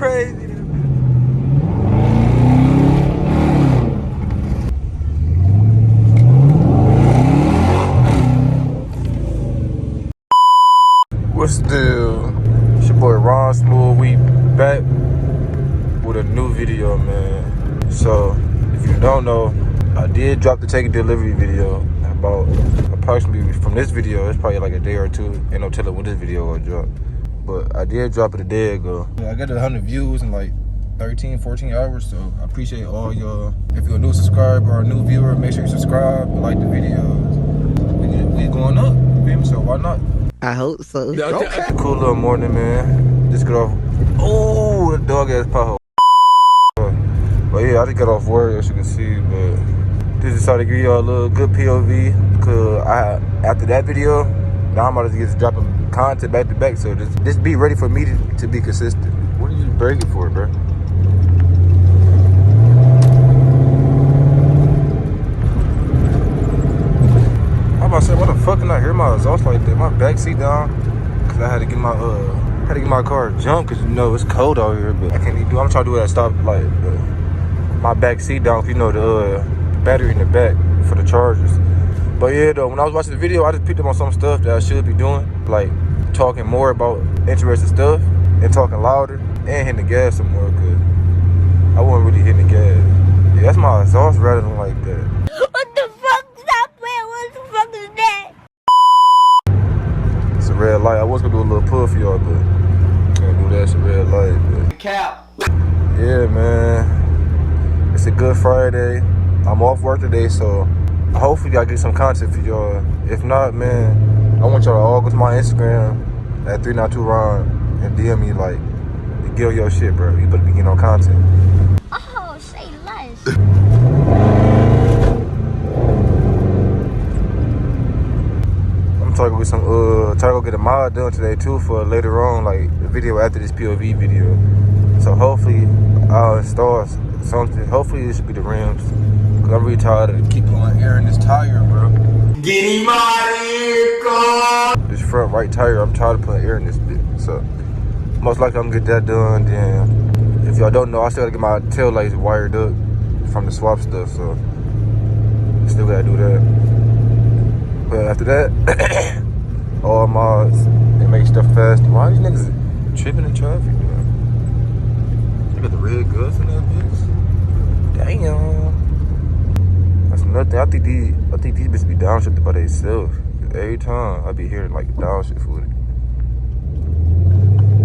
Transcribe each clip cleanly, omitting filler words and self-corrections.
crazy. What's the deal? It's your boy Ron Smooth. We back with a new video, man. So, if you don't know, I did drop the take a delivery video about approximately from this video. It's probably like a day or two. Ain't no telling when this video gonna drop. But I did drop it a day ago. I got 100 views in like 13, 14 hours. So I appreciate all y'all. If you're a new subscriber or a new viewer, make sure you subscribe and like the videos. We going up, you feel me? So why not? I hope so. Okay. Cool little morning, man. Just got off. Oh, the dog ass pothole. But yeah, I just got off work, as you can see. But just decided to give y'all a little good POV. Because after that video, now I'm about to get dropping content back to back. So just be ready for me to be consistent. What are you breaking for, bro? I'm about to say, why the fuck can I hear my exhaust like that? My back seat down, cause I had to get my car jump, cause you know it's cold out here. But I can't even do. I'm trying to do it at stop like my back seat down, cause you know the battery in the back for the chargers. But yeah, though, when I was watching the video, I just picked up on some stuff that I should be doing, like talking more about interesting stuff and talking louder and hitting the gas some more, cause I wasn't really hitting the gas. Yeah, that's my exhaust rattling like that. What the fuck? Stop playing. What the fuck is that? It's a red light. I was gonna do a little pull for y'all, but can't do that. It's a red light. But Cap. yeah, man. It's a good Friday. I'm off work today, so hopefully I get some content for y'all. If not, man, I want y'all to all go to my Instagram at 392Ron and DM me like, get on your shit, bro. You better be getting on content. Oh, say less. I'm trying to get some try to go get a mod done today too for later on, like the video after this POV video. So hopefully I'll install something. Hopefully it should be the rims. Cause I'm really tired of keep blowing air in this tire, bro. Get him out of here, God. This front right tire, I'm tired of putting air in this bit. So most likely I'm gonna get that done. Then if y'all don't know, I still gotta get my tail lights wired up from the swap stuff. So still gotta do that. But after that, all mods and make stuff fast. Why are these niggas tripping in traffic, man? They got the red guts in that bitch. Damn. That's nothing. I think these bitches be downshifted by themselves. Every time I be hearing like downshift footage.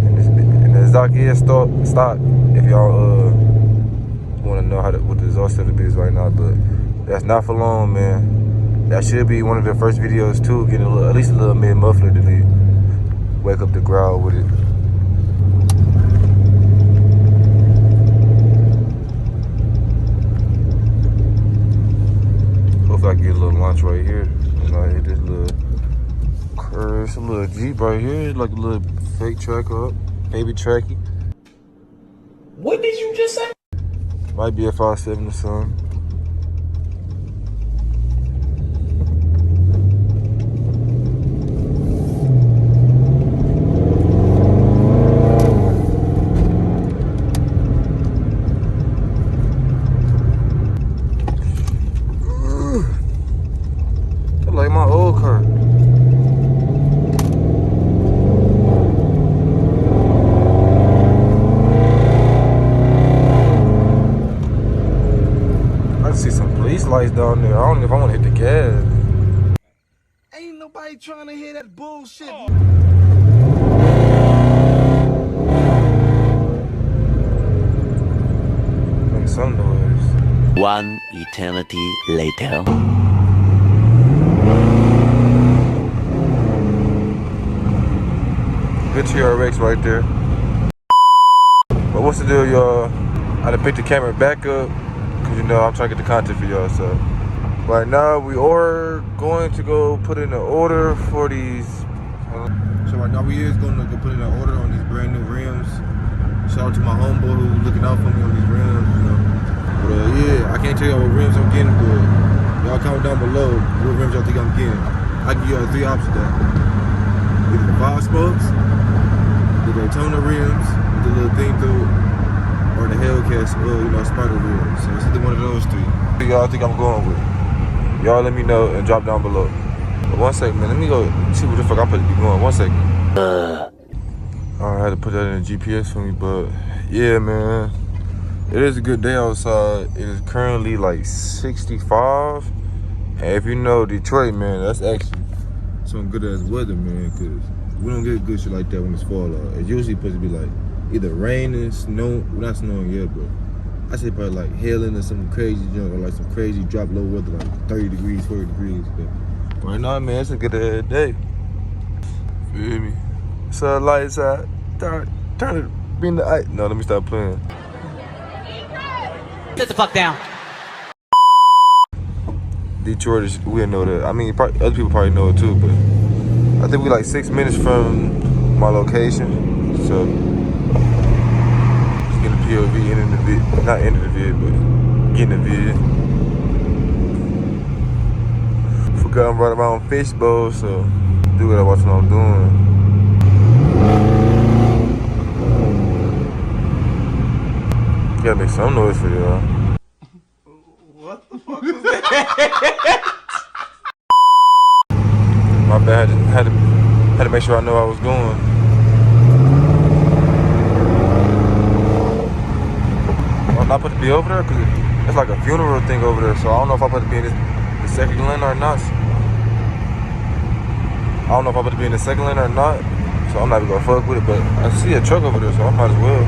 And the exhaust is stock. If y'all want to know what the exhaust setup is right now, but that's not for long, man. That should be one of the first videos too, getting at least a little mid muffler to wake up the growl with it. Hopefully I get a little lunch right here. And I hit this little curve, it's a little Jeep right here, like a little fake track up, baby tracky. What did you just say? Might be a 5.7 or something. Like my old car. I see some police lights down there. I don't know if I want to hit the gas. Ain't nobody trying to hear that bullshit. Make some noise. One eternity later. Good TRX right there. But what's the deal, y'all? I done picked the camera back up because you know I'm trying to get the content for y'all. So right now we are going to go put in an order for these. So right now we is going to go put in an order on these brand new rims. Shout out to my homeboy who's looking out for me on these rims, you know. But yeah, I can't tell y'all what rims I'm getting, but y'all comment down below what rims y'all think I'm getting. I give y'all 3 options there. Either the 5 spokes, the Daytona rims with the little thing through it, or the Hellcat, spider rims. So it's either one of those three. Who y'all think I'm going with? Y'all let me know and drop down below. But one second, man. Let me go see where the fuck I'm supposed to be going. 1 second. I had to put that in the GPS for me, but yeah, man. It is a good day outside. It is currently like 65. And if you know Detroit, man, that's actually some good ass weather, man, because we don't get good shit like that when it's fall out. It's usually supposed to be like either raining, snow, well, not snowing yet, but I say probably like hailing or some crazy junk, or like some crazy drop low weather, like 30 degrees, 40 degrees. But right now, man, it's a good ass day. Feel me? So lights out. Turn it, be in the ice. No, let me stop playing. Sit the fuck down. Detroit is, we didn't know that. I mean, probably, other people probably know it too, but I think we like 6 minutes from my location. So just getting a POV, ending the vid, not ending the vid, but getting the vid. Forgot I'm running around fishbowl, so do what I watch what I'm doing. Gotta make some noise for y'all. What the fuck was that? My bad. Had to make sure I know I was going. I'm not supposed to be over there because it's like a funeral thing over there. So I don't know if I'm supposed to be in the second lane or not. I don't know if I'm supposed to be in the second lane or not. So I'm not even gonna fuck with it. But I see a truck over there, so I might as well.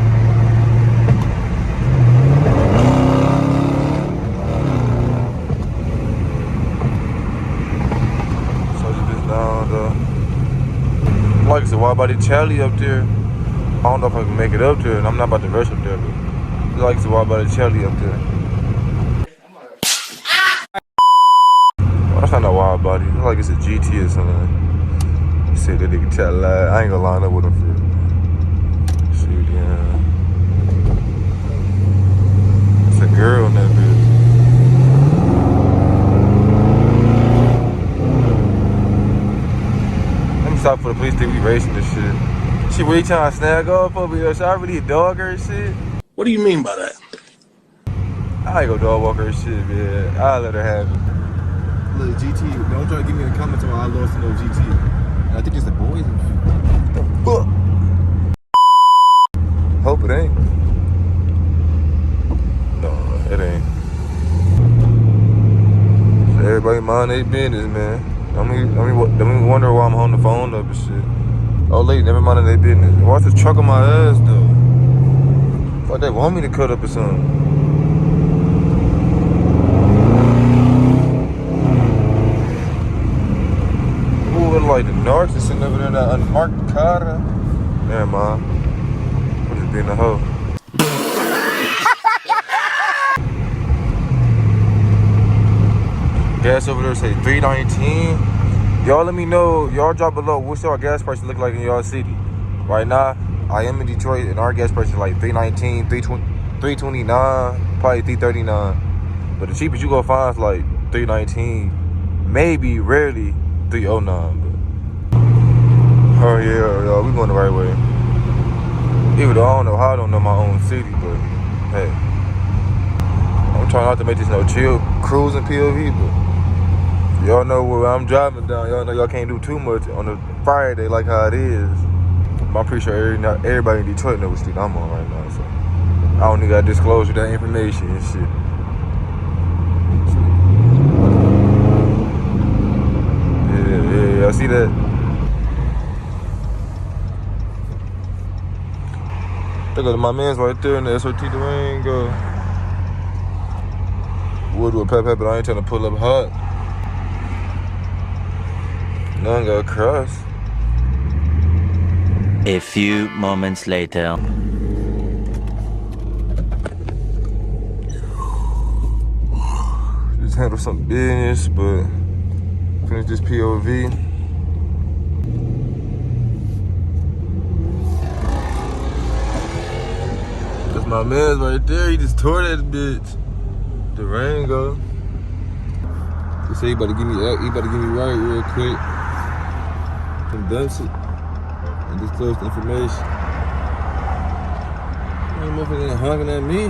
Like I said, why about the Charlie up there? I don't know if I can make it up there, and I'm not about to rush up there, but like I said, why about the Charlie up there? Oh, that's not a wide body. It's like it's a GT or something. You said that nigga Charlie. I ain't gonna line up with him for it. Shoot, yeah. It's a girl in that bitch. Stop for the police to be racing this shit. She really trying to snag up over here. Should I really dog her and shit? What do you mean by that? I ain't go dog walk her and shit, man. I'll let her have it. Look, GT, don't try to give me a comment on I lost to no GT. I think it's the boys and shit. What the fuck? Hope it ain't. No, it ain't. So everybody mind their business, man. Don't even wonder why I'm on the phone up and shit. Oh, lady, never mind their business. Watch this truck on my ass, though. Why they want me to cut up or something? Ooh, it like the narcs is sitting over there in that unmarked car. Never mind. We're just being a hoe. Gas over there say $3.19. Y'all let me know. Y'all drop below. What's y'all gas prices look like in y'all city? Right now, I am in Detroit, and our gas price is like $3.19, $3.29, probably $3.39. But the cheapest you gonna find is like $3.19, maybe, rarely $3.09. But oh yeah, y'all, we going the right way. Even though I don't know how I don't know my own city, but hey, I'm trying not to make this no chill cruising POV, but y'all know where I'm driving down. Y'all know y'all can't do too much on a Friday like how it is. But I'm pretty sure everybody in Detroit knows what street I'm on right now, so I don't even gotta disclose that information and shit. Yeah, I see that. Look at my man's right there in the SOT Durango. Would with pep, but I ain't trying to pull up hot. None got cross. A few moments later. Just handle some business, but finish this POV. That's my man's right there. He just tore that bitch. Durango. He said he about to give me right real quick. Condense it and disclose the information. Ain't motherfucker honking at me.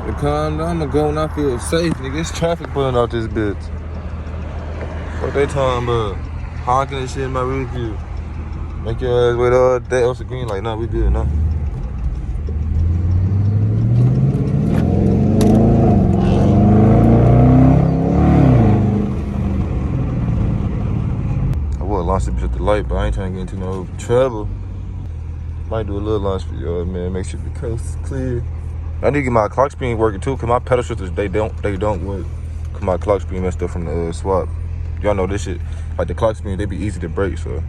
But calm down, I'ma go when I feel safe, nigga. It's traffic pulling out this bitch. What they talking about? Honking and shit in my rear view. Make your ass wait all day else the green light. Nah, we good, nah. I would launch the bitch at the light, but I ain't trying to get into no trouble. Might do a little launch for y'all, man. Make sure the coast is clear. I need to get my clock speed working too, cause my pedal shifters they don't work. Cause my clock speed messed up from the swap. Y'all know this shit. Like the clock speed, they be easy to break, so.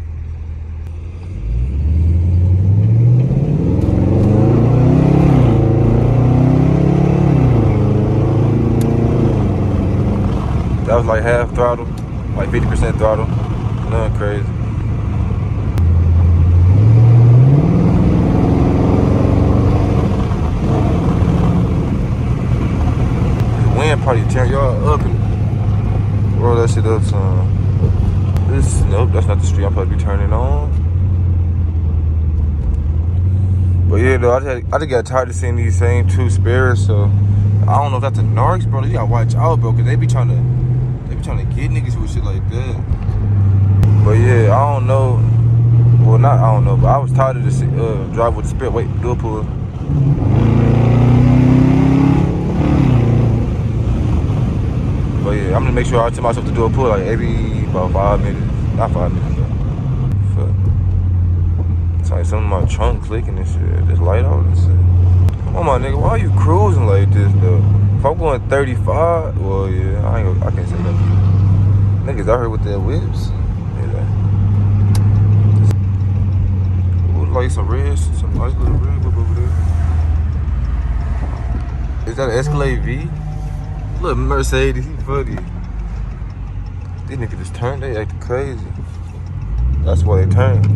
That was like half throttle, like 50% throttle. Nothing crazy. Wind probably tear y'all up and roll that shit up some. Nope, that's not the street I'm supposed to be turning on. But yeah, though, I just got tired of seeing these same two spirits, so I don't know if that's the narcs, bro. You gotta watch out, bro, cause they be trying to get niggas with shit like that. But yeah, I don't know. Well, not I don't know, but I was tired of this drive with the spirit. Wait, do a pull. But yeah, I'm gonna make sure I tell myself to do a pull like every about 5 minutes. Not 5 minutes, but it's like something in my trunk clicking and shit. This light out and shit. Come on, my nigga, why are you cruising like this though? If I'm going 35, well yeah, I can't say nothing. Niggas out here with their whips. Yeah. Ooh, like some red, some nice little red whip over there. Is that an Escalade V? Look, Mercedes, he funny. These niggas just turned, they acting crazy. That's why they turned.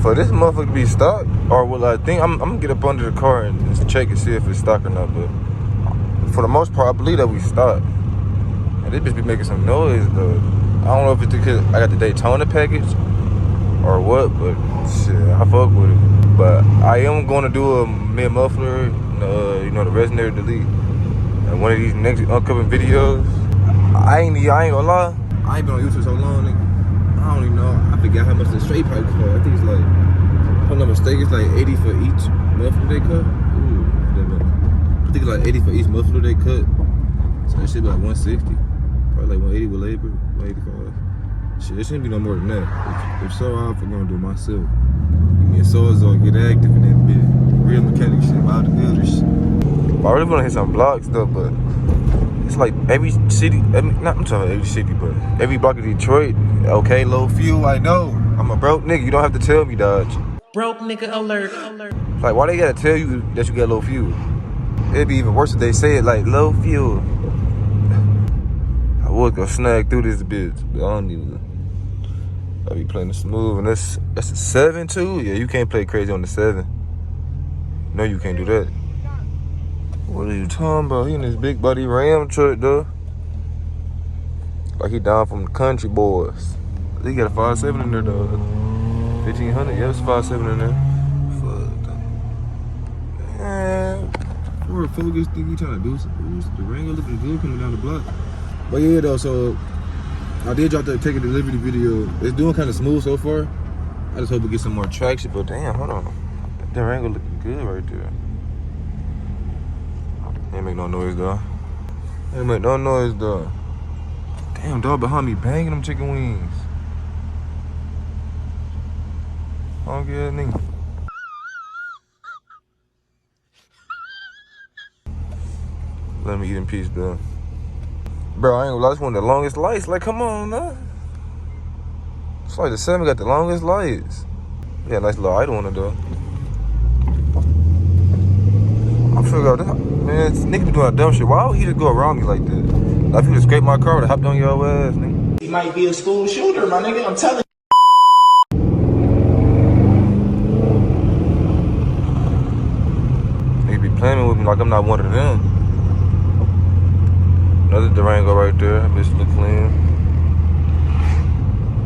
For this motherfucker to be stock, or will I think I'm gonna get up under the car and just check and see if it's stock or not, but for the most part, I believe that we stopped. And this bitch be making some noise though. I don't know if it's because I got the Daytona package or what, but shit, I fuck with it. But I am gonna do a mid muffler, you know, the resonator delete. And one of these next upcoming videos. I ain't gonna lie. I ain't been on YouTube so long, nigga. I don't even know. I forgot how much the straight pipe cost. I think it's like, if I'm not mistaken, it's like 80 for each muffler they cut. Ooh, I think it's like 80 for each muffler they cut. So that shit be like 160. Probably like 180 with labor, 185. Shit, it shouldn't be no more than that. If so, I'm gonna do it myself. Give me a Sawzall, get active in that bit. Real mechanic shit, wild the builder shit. I really wanna hit some blocks though, but it's like every city, I'm talking about every city, but every block of Detroit, okay, low fuel, I know. I'm a broke nigga, you don't have to tell me, Dodge. Broke nigga alert. Like, why they gotta tell you that you got low fuel? It'd be even worse if they say it like low fuel. I would go snag through this bitch, but I don't even. I be playing it smooth, and that's a 7 too. Yeah, you can't play crazy on the 7. No, you can't do that. What are you talking about? He in this big buddy Ram truck, though. Like he down from the country boys. He got a 5.7 in there, though. 1500, yeah, it's 5.7 in there. Fuck. Man, we're focused. Think we trying to do something. The Wrangler looking good coming down the block. But yeah, though, so I did drop that take a delivery video. It's doing kind of smooth so far. I just hope we get some more traction. But damn, hold on. That Wrangler looking good right there. Ain't make no noise though. Ain't make no noise though. Damn, dog behind me banging them chicken wings. Hungry ass nigga. Let me eat in peace though. Bro, I ain't gonna lie, this one of the longest lights. Like, come on, man. It's like the 7 got the longest lights. Yeah, nice little idle on it though. I'm sure that, man, this nigga be doing dumb shit. Why would he just go around me like that? Like, if he would scrape my car, I would have hopped on your ass, nigga. He might be a school shooter, my nigga. I'm telling you. like I'm not one of them. Another Durango right there. Bitch look clean.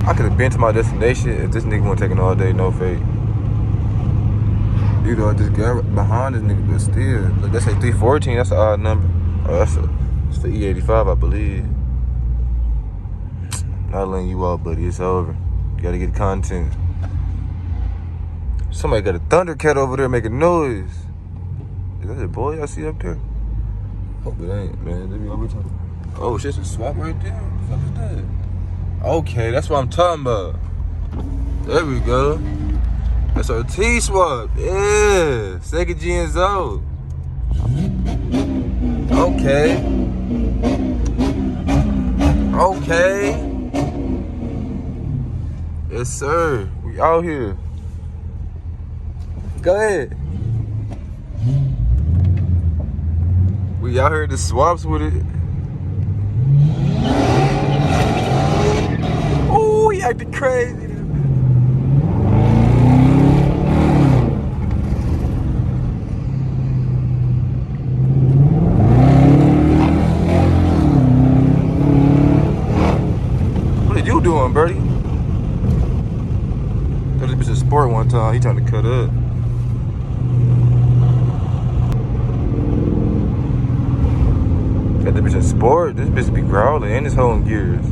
I could have been to my destination if this nigga wasn't taking all day, no fake. You know, I just got behind this nigga, but still. Look, that's a 314, that's an odd number. Oh, it's for E85, I believe. Not letting you out, buddy, it's over. You gotta get content. Somebody got a Thundercat over there making noise. Is that a boy I see up there? Hope it ain't, man. Let me over talking. Oh, shit's a swap right there? What the fuck is that? Okay, that's what I'm talking about. There we go. That's our T-swap. Yeah. Second gens out. Okay. Okay. Yes, sir. We out here. Go ahead. We out here at the swaps with it. Oh, he acting crazy. What are you doing, Birdie? Thought this bitch a sport one time. He trying to cut up. Got this bitch a sport. This bitch be growling and it's holding gears.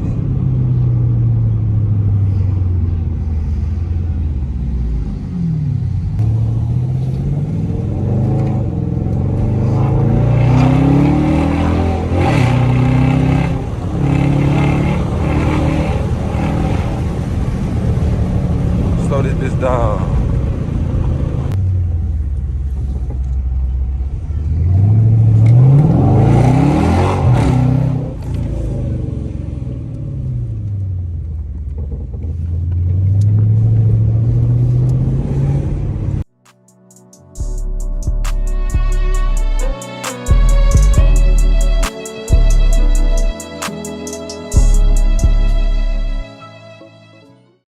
Slow this bitch down.